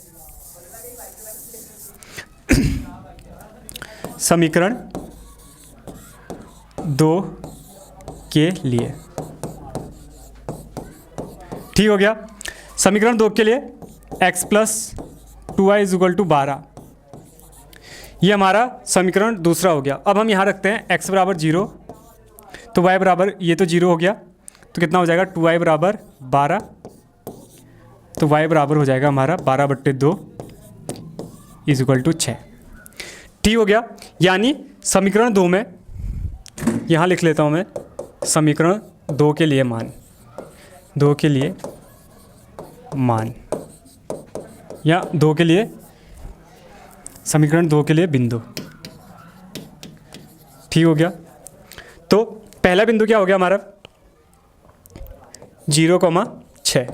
समीकरण 2 के लिए, ठीक हो गया। समीकरण 2 के लिए x + 2y = 12, ये हमारा समीकरण दूसरा हो गया। अब हम यहाँ रखते हैं x बराबर 0, तो y बराबर, ये तो 0 हो गया, तो कितना हो जाएगा? 2y बराबर 12, तो y बराबर हो जाएगा हमारा 12/2 = 6। ठीक हो गया। यानी समीकरण 2 में, यहाँ लिख लेता हूँ मैं, समीकरण 2 के लिए मान, 2 के लिए मान, या 2 के लिए, समीकरण 2 के लिए बिंदु। ठीक हो गया। तो पहला बिंदु क्या हो गया हमारा? 0,6,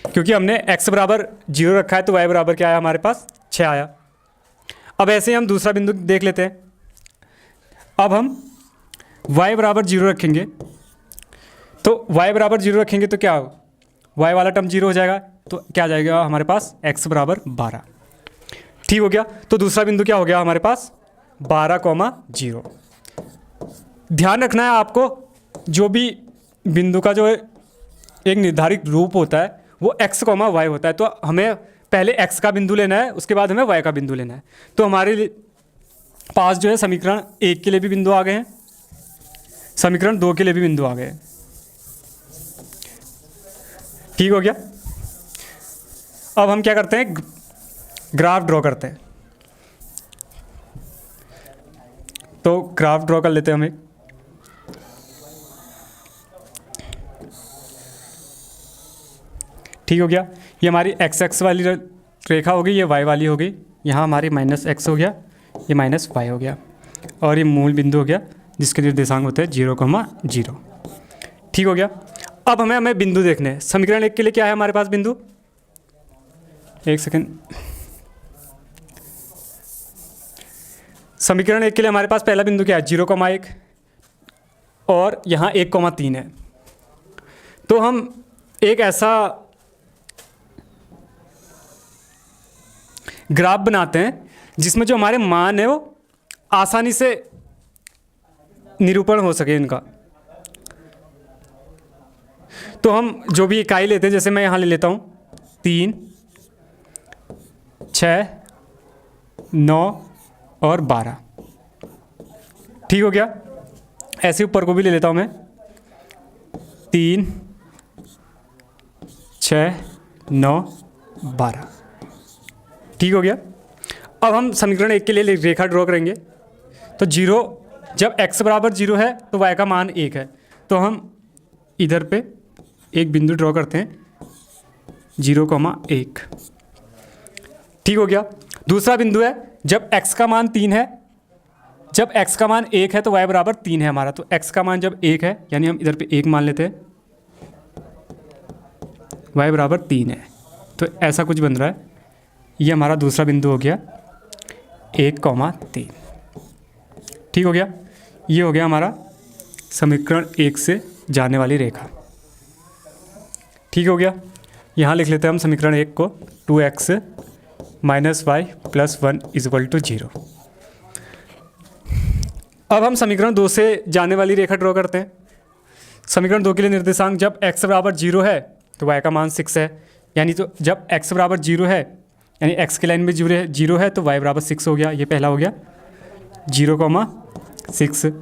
क्योंकि हमने x बराबर 0 रखा है तो y बराबर क्या आया हमारे पास? 6 आया। अब ऐसे ही हम दूसरा बिंदु देख लेते हैं। अब हम y बराबर 0 रखेंगे, तो y बराबर 0 रखेंगे तो क्या हो? y वाला टर्म 0 हो जाएगा, तो क्या आ जाएगा हमारे पास? x बराबर 12। ठीक हो गया। तो दूसरा बिंदु क्या हो गया हमारे पास? 12,0। ध्यान रखना है आपको, जो भी बिंदु का जो एक निर्धारित रूप होता है वो x, y होता है। तो हमें पहले x का बिंदु लेना है, उसके बाद हमें y का बिंदु लेना है। तो हमारे पास जो है समीकरण 1 के लिए भी बिंदु आ गए हैं, समीकरण 2 के लिए भी बिंदु आ गए हैं। ठीक हो गया। अब हम क्या करते हैं? ग्राफ ड्रॉ करते हैं। तो ग्राफ ड्रॉ कर लेते हैं हम एक। ठीक हो गया। ये हमारी x वाली रेखा हो गई, ये y वाली हो गई। यहाँ हमारी -x हो गया, ये -y हो गया, और ये मूल बिंदु हो गया जिसके निर्देशांक होते हैं 0,0। ठीक हो गया। अब हमें बिंदु देखने हैं। समीकरण 1 के लिए क्या है हमारे पास बिंदु? एक सेकेंड। समीकरण 1 के लिए हमारे पास पहला बिंदु क्या है? 0,1, और यहाँ 1,3 है। तो हम एक ऐसा ग्राफ बनाते हैं जिसमें जो हमारे मान है वो आसानी से निरूपण हो सके इनका। तो हम जो भी इकाई लेते हैं, जैसे मैं यहाँ ले लेता हूँ 3, 6, 9 और 12। ठीक हो गया। ऐसे ऊपर को भी ले लेता हूँ मैं 3, 6, 9, 12। ठीक हो गया। अब हम समीकरण 1 के लिए रेखा ड्रॉ करेंगे। तो 0, जब x बराबर 0 है तो y का मान 1 है, तो हम इधर पे एक बिंदु ड्रॉ करते हैं 0,1। ठीक हो गया। दूसरा बिंदु है जब x का मान 3 है जब x का मान 1 है तो y बराबर 3 है हमारा। तो x का मान जब 1 है यानी हम इधर पे 1 मान लेते हैं, y बराबर 3 है। तो ऐसा कुछ बन रहा है। ये हमारा दूसरा बिंदु हो गया 1,3। ठीक हो गया। ये हो गया हमारा समीकरण 1 से जाने वाली रेखा। ठीक हो गया। यहाँ लिख लेते हैं हम समीकरण 1 को, 2x minus y plus 1 equal to 0। अब हम समीकरण 2 से जाने वाली रेखा ड्रॉ करते हैं। समीकरण 2 के लिए निर्देशांक जब x बराबर 0 है तो y का मान 6 है। यानी तो जब x बराबर 0 है यानी x की लाइन में 0 है तो y बराबर 6 हो गया। ये पहला हो गया 0,6।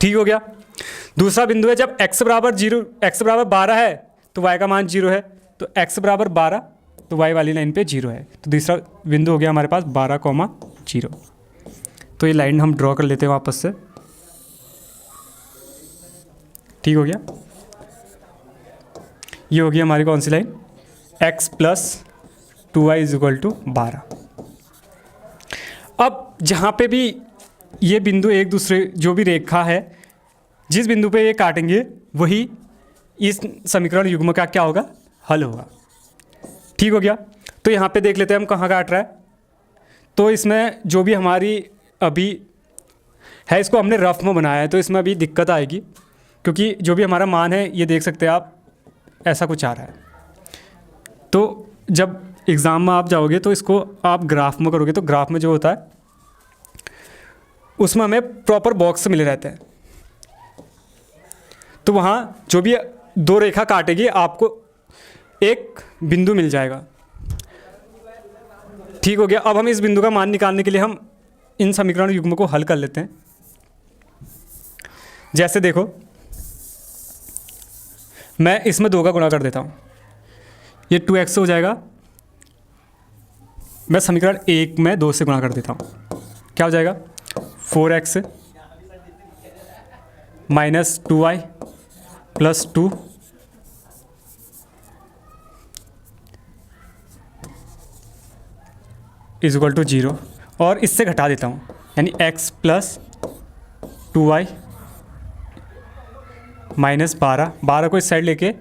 ठीक हो गया। दूसरा बिंदु है जब x बराबर 12 है तो y का मान 0 है। तो x बराबर 12 तो y वाली लाइन पे 0 है। तो दूसरा बिंदु हो गया हमारे पास 12,0। तो ये लाइन हम ड्रॉ कर लेते हैं वापस से। ठीक हो गया। ये होगी हमारी कौन सी line, x plus 2y equal to 12। अब जहाँ पे भी ये बिंदु एक दूसरे, जो भी रेखा है जिस बिंदु पे ये काटेंगे वही इस समीकरण युग्म का क्या होगा, हल होगा। ठीक हो गया। तो यहाँ पे देख लेते हैं हम कहाँ काट रहा है। तो इसमें जो भी हमारी अभी है, इसको हमने रफ में बनाया है तो इसमें अभी दिक्कत आएगी, क्योंकि जो भी हमारा मान है ये देख सकते हैं आप, ऐसा कुछ आ रहा है। तो जब एग्ज़ाम में आप जाओगे तो इसको आप ग्राफ में करोगे, तो ग्राफ में जो होता है उसमें हमें प्रॉपर बॉक्स मिले रहते हैं। तो वहाँ जो भी दो रेखा काटेगी आपको एक बिंदु मिल जाएगा। ठीक हो गया। अब हम इस बिंदु का मान निकालने के लिए हम इन समीकरण युग्म को हल कर लेते हैं। जैसे देखो, मैं इसमें 2 का गुणा कर देता हूँ, ये 2x हो जाएगा। मैं समीकरण 1 में 2 से गुणा कर देता हूँ, क्या हो जाएगा 4x minus 2y plus 2 is equal to 0। और इससे घटा देता हूँ, यानी x प्लस 2y माइनस 12 को इस साइड लेके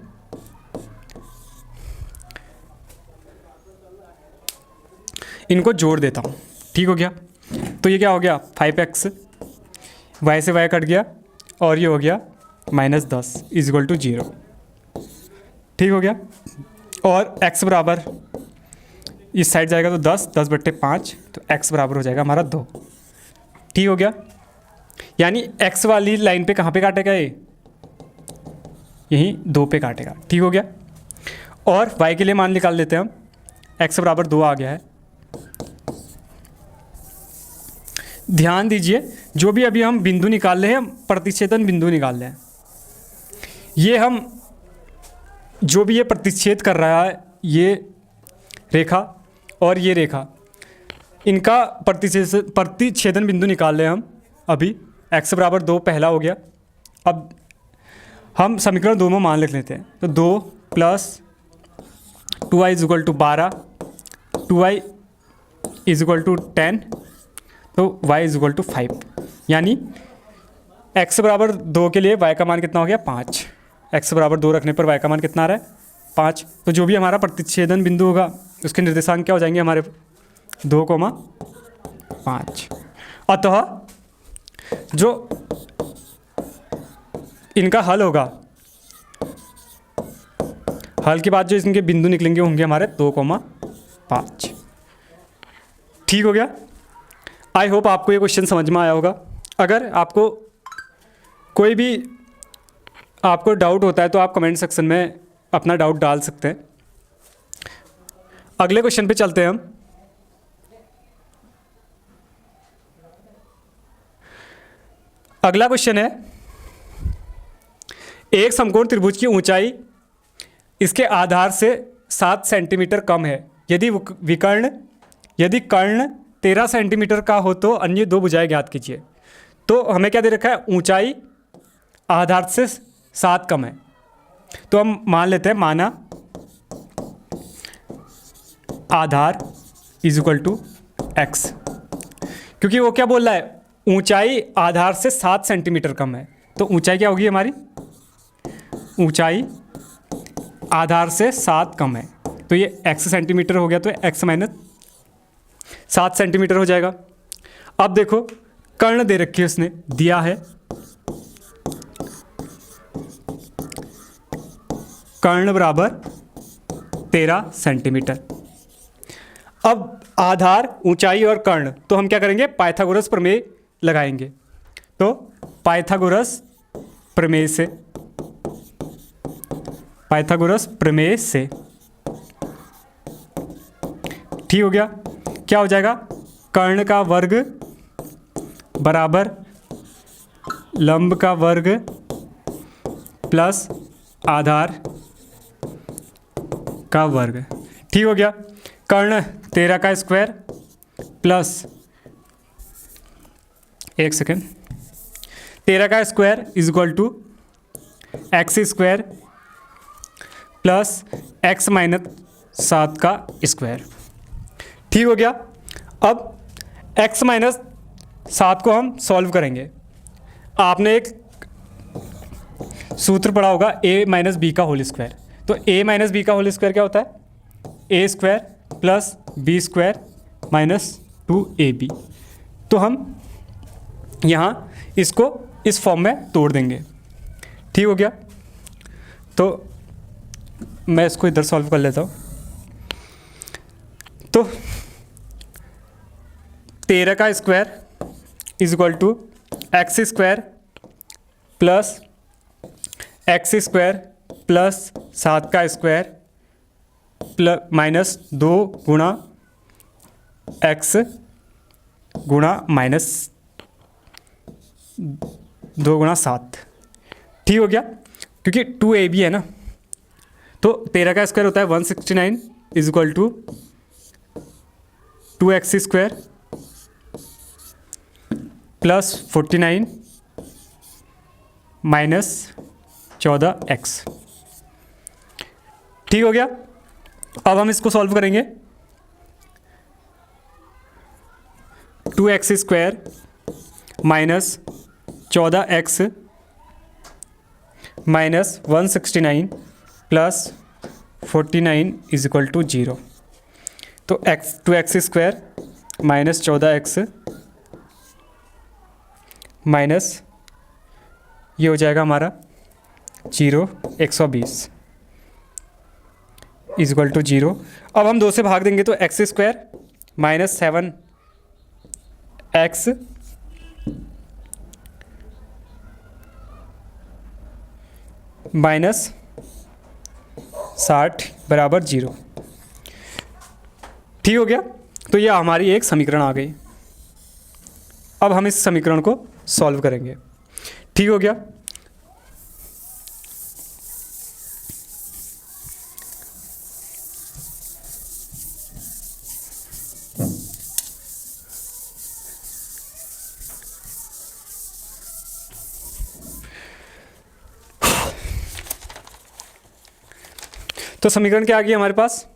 इनको जोड़ देता हूँ। ठीक हो गया। तो ये क्या हो गया 5x, y से y कट गया और ये हो गया माइनस 10 इज इक्वल टू 0। ठीक हो गया। और x बराबर इस साइड जाएगा तो 10/5, तो x बराबर हो जाएगा हमारा 2। ठीक हो गया। यानी x वाली लाइन पे कहाँ पे काटेगा, ये यहीं 2 पे काटेगा। ठीक हो गया। और y के लिए मान निकाल लेते हैं हम, x बराबर 2 आ गया है। ध्यान दीजिए, जो भी अभी हम बिंदु निकाल रहे हैं, प्रतिच्छेदन बिंदु निकाल रहे हैं। ये हम जो भी ये प्रतिच्छेद कर रहा है, ये रेखा और ये रेखा, इनका प्रतिच्छेदन बिंदु निकाल रहे हैं हम अभी। x बराबर 2 पहला हो गया। अब हम समीकरण 2 में मान लिख लेते हैं। तो 2 plus 2y is equal to 12, 2y is equal to 10, तो y इज इक्वल टू 5। यानी x बराबर 2 के लिए y का मान कितना हो गया 5। x बराबर 2 रखने पर y का मान कितना आ रहा है 5। तो जो भी हमारा प्रतिच्छेदन बिंदु होगा उसके निर्देशांक क्या हो जाएंगे हमारे 2,5। अतः जो इनका हल होगा, हल के बाद जो इनके बिंदु निकलेंगे होंगे हमारे 2,5। ठीक हो गया। आई होप आपको ये क्वेश्चन समझ में आया होगा। अगर आपको कोई भी आपको डाउट होता है तो आप कमेंट सेक्शन में अपना डाउट डाल सकते हैं। अगले क्वेश्चन पे चलते हैं हम। अगला क्वेश्चन है, एक समकोण त्रिभुज की ऊंचाई इसके आधार से 7 सेंटीमीटर कम है। यदि कर्ण 13 सेंटीमीटर का हो तो अन्य 2 भुजाएं ज्ञात कीजिए। तो हमें क्या दे रखा है, ऊंचाई आधार से 7 कम है। तो हम मान लेते हैं, माना आधार इज इक्वल टू x, क्योंकि वो क्या बोल रहा है, ऊंचाई आधार से 7 सेंटीमीटर कम है, तो ऊंचाई क्या होगी हमारी, ऊंचाई आधार से 7 कम है, तो ये x सेंटीमीटर हो गया, तो x माइनस 7 सेंटीमीटर हो जाएगा। अब देखो कर्ण दे रखी है, उसने दिया है कर्ण बराबर 13 सेंटीमीटर। अब आधार, ऊंचाई और कर्ण, तो हम क्या करेंगे, पाइथागोरस प्रमेय लगाएंगे। तो पाइथागोरस प्रमेय से, पाइथागोरस प्रमेय से ठीक हो गया। क्या हो जाएगा, कर्ण का वर्ग बराबर लंब का वर्ग प्लस आधार का वर्ग। ठीक हो गया। कर्ण 13 का स्क्वायर प्लस, एक सेकेंड, 13 का square is equal to x square plus x minus 7 का स्क्वायर। ठीक हो गया। अब x माइनस 7 को हम सॉल्व करेंगे। आपने एक सूत्र पढ़ा होगा a माइनस बी का होल स्क्वायर। तो a माइनस बी का होल स्क्वायर क्या होता है, a square plus b square minus 2ab। तो हम यहाँ इसको इस फॉर्म में तोड़ देंगे। ठीक हो गया। तो मैं इसको इधर सॉल्व कर लेता हूँ। तो 13 का square is equal to x square plus x square plus 7 का स्क्वायर प्लस माइनस 2 गुणा एक्स गुणा माइनस 2 गुणा 7। ठीक हो गया। क्योंकि 2ab है ना, तो 13 का स्क्वायर होता है 169 is equal to 2x square plus 49 minus 14x। ठीक हो गया। अब हम इसको सॉल्व करेंगे। 2x square minus 14x minus 169 plus 49 is equal to 0। तो two x square minus 14x minus ये हो जाएगा हमारा 0 120 इज इक्वल टू 0। अब हम 2 से भाग देंगे तो x square minus 7x minus 60 बराबर 0। ठीक हो गया। तो ये हमारी एक समीकरण आ गई। अब हम इस समीकरण को सॉल्व करेंगे। ठीक हो गया। तो समीकरण क्या आ गया हमारे पास,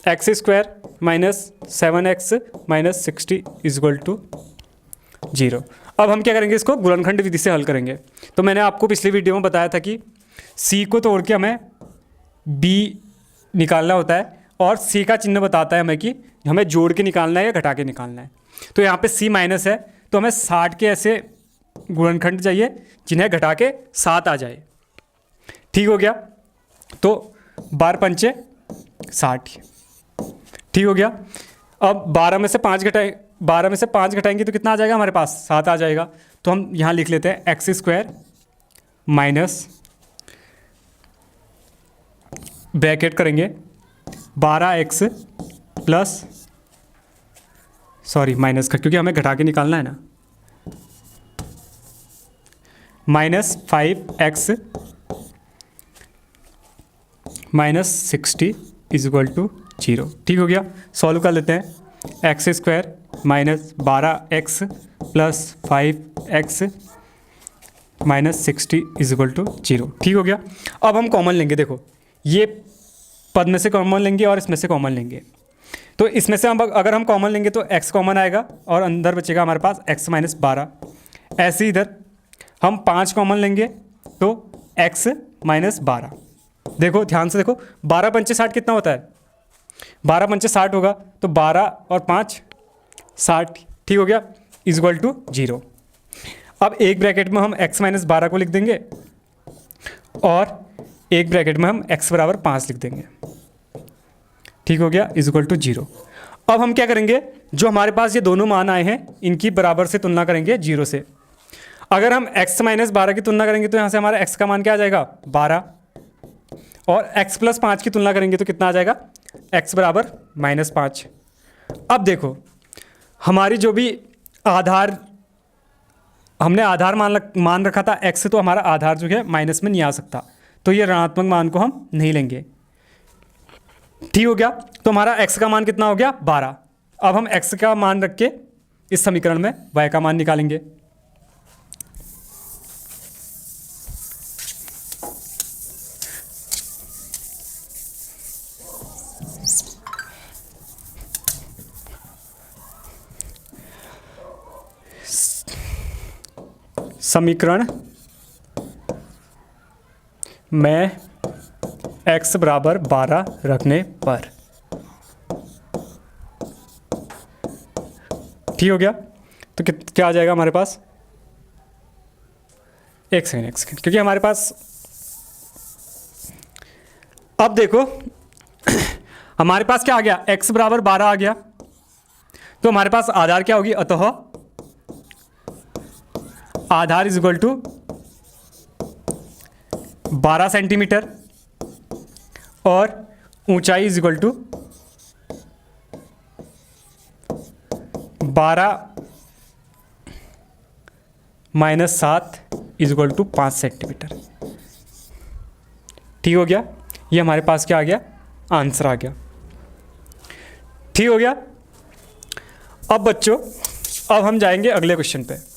X square minus 7x minus 60 is equal to 0। अब हम क्या करेंगे, इसको गुणनखंड विधि से हल करेंगे। तो मैंने आपको पिछली वीडियो में बताया था कि c को तोड़ के हमें b निकालना होता है, और c का चिन्ह बताता है हमें कि हमें जोड़ के निकालना है या घटा के निकालना है। तो यहाँ पे c माइनस है, तो हमें 60 के ऐसे गुणनखंड चाहिए जिन्हें घटा के 7 आ जाए। ठीक हो गया। तो 12 पंचे 60। ठीक हो गया। अब 12 में से 5 घटाएंगे तो कितना आ जाएगा हमारे पास, 7 आ जाएगा। तो हम यहाँ लिख लेते हैं एक्स स्क्वायर माइनस ब्रैकेट करेंगे 12x प्लस, सॉरी माइनस का, क्योंकि हमें घटा के निकालना है ना, minus 5x minus 60 is equal to 0। ठीक हो गया। सॉल्व कर लेते हैं। X square minus 12x plus 5x minus 60 is equal to 0। ठीक हो गया। अब हम कॉमन लेंगे। देखो ये पद में से कॉमन लेंगे और इसमें से कॉमन लेंगे। तो इसमें से हम अगर हम कॉमन लेंगे तो x कॉमन आएगा और अंदर बचेगा हमारे पास x माइनस 12। ऐसे इधर हम 5 कॉमन लेंगे तो x माइनस 12। देखो ध्यान से देखो, 12 पंचे 60 कितना होता है? 12 पंचे 60 होगा, तो 12 और 5 60, ठीक हो गया, इज इक्वल टू 0। अब एक ब्रैकेट में हम x माइनस 12 को लिख देंगे और एक ब्रैकेट में हम x बराबर 5 लिख देंगे, ठीक हो गया, इज इक्वल टू 0। अब हम क्या करेंगे, जो हमारे पास ये दोनों मान आए हैं इनकी बराबर से तुलना करेंगे 0 से। अगर हम x माइनस 12 की तुलना करेंगे तो यहाँ से हमारा x का मान क्या आ जाएगा? 12, और x प्लस 5 की तुलना करेंगे तो कितना आ जाएगा? x बराबर माइनस 5। अब देखो हमारी जो भी आधार हमने आधार मान रखा था x से, तो हमारा आधार जो है माइनस में नहीं आ सकता, तो ये ऋणात्मक मान को हम नहीं लेंगे, ठीक हो गया। तो हमारा x का मान कितना हो गया? 12। अब हम x का मान रख के इस समीकरण में y का मान निकालेंगे। समीकरण में x बराबर 12 रखने पर, ठीक हो गया। तो क्या आ जाएगा हमारे पास? एक सेकेंड, क्योंकि हमारे पास अब देखो हमारे पास क्या आ गया? x बराबर 12 आ गया, तो हमारे पास आधार क्या होगी? अतः आधार इज इक्वल टू 12 सेंटीमीटर और ऊंचाई is equal to 12 minus 7 is equal to 5 centimetre, ठीक हो गया। ये हमारे पास क्या आ गया? आंसर आ गया, ठीक हो गया। अब बच्चों अब हम जाएंगे अगले क्वेश्चन पे।